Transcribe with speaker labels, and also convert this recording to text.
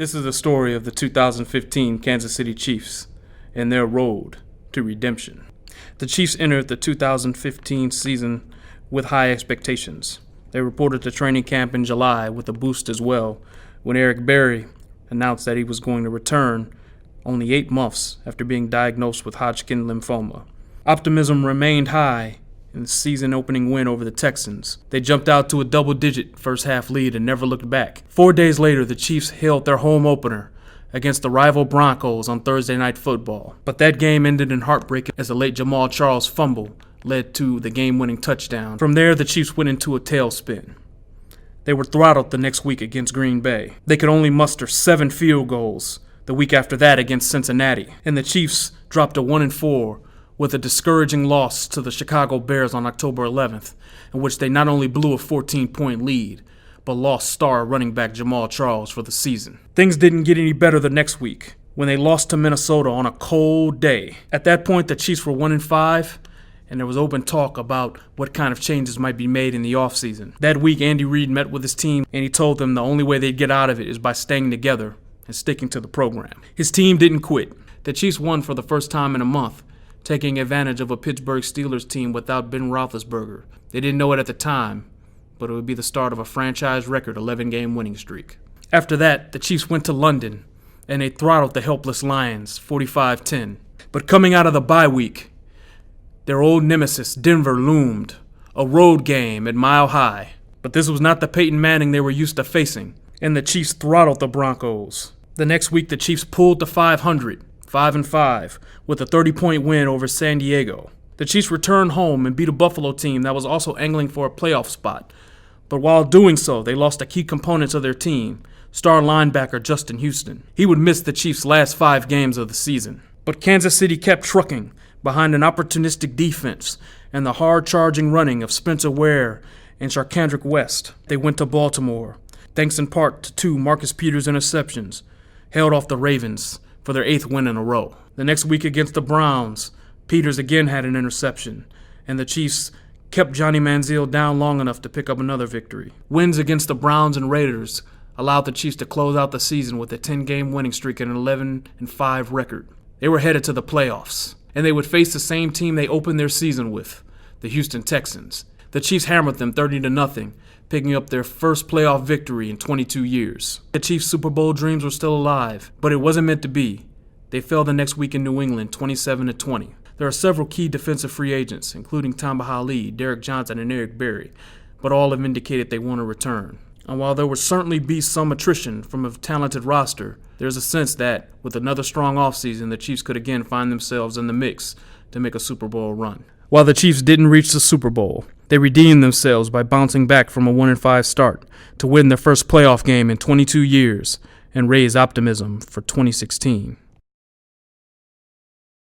Speaker 1: This is the story of the 2015 Kansas City Chiefs and their road to redemption. The Chiefs entered the 2015 season with high expectations. They reported to training camp in July with a boost as well, when Eric Berry announced that he was going to return only 8 months after being diagnosed with Hodgkin lymphoma. Optimism remained high in the season-opening win over the Texans. They jumped out to a double-digit first-half lead and never looked back. 4 days later, the Chiefs held their home opener against the rival Broncos on Thursday Night Football. But that game ended in heartbreak as the late Jamal Charles fumble led to the game-winning touchdown. From there, the Chiefs went into a tailspin. They were throttled the next week against Green Bay. They could only muster 7 field goals the week after that against Cincinnati. And the Chiefs dropped to 1-4 with a discouraging loss to the Chicago Bears on October 11th, in which they not only blew a 14-point lead, but lost star running back Jamal Charles for the season. Things didn't get any better the next week when they lost to Minnesota on a cold day. At that point, the Chiefs were 1-5, and there was open talk about what kind of changes might be made in the offseason. That week, Andy Reid met with his team, and he told them the only way they'd get out of it is by staying together and sticking to the program. His team didn't quit. The Chiefs won for the first time in a month, taking advantage of a Pittsburgh Steelers team without Ben Roethlisberger. They didn't know it at the time, but it would be the start of a franchise record 11-game winning streak. After that, the Chiefs went to London, and they throttled the helpless Lions 45-10. But coming out of the bye week, their old nemesis, Denver, loomed. A road game at Mile High. But this was not the Peyton Manning they were used to facing, and the Chiefs throttled the Broncos. The next week, the Chiefs pulled to 500. 5-5, with a 30-point win over San Diego. The Chiefs returned home and beat a Buffalo team that was also angling for a playoff spot. But while doing so, they lost the key components of their team, star linebacker Justin Houston. He would miss the Chiefs' last 5 games of the season. But Kansas City kept trucking behind an opportunistic defense and the hard-charging running of Spencer Ware and Charcandrick West. They went to Baltimore, thanks in part to 2 Marcus Peters interceptions, held off the Ravens for their 8th win in a row. The next week against the Browns, Peters again had an interception, and the Chiefs kept Johnny Manziel down long enough to pick up another victory. Wins against the Browns and Raiders allowed the Chiefs to close out the season with a 10-game winning streak and an 11-5 record. They were headed to the playoffs, and they would face the same team they opened their season with, the Houston Texans. The Chiefs hammered them 30-0, picking up their first playoff victory in 22 years. The Chiefs' Super Bowl dreams were still alive, but it wasn't meant to be. They fell the next week in New England, 27-20. There are several key defensive free agents, including Tamba Hali, Derek Johnson, and Eric Berry, but all have indicated they want to return. And while there will certainly be some attrition from a talented roster, there's a sense that, with another strong offseason, the Chiefs could again find themselves in the mix to make a Super Bowl run. While the Chiefs didn't reach the Super Bowl, they redeemed themselves by bouncing back from a 1-5 start to win their first playoff game in 22 years and raise optimism for 2016.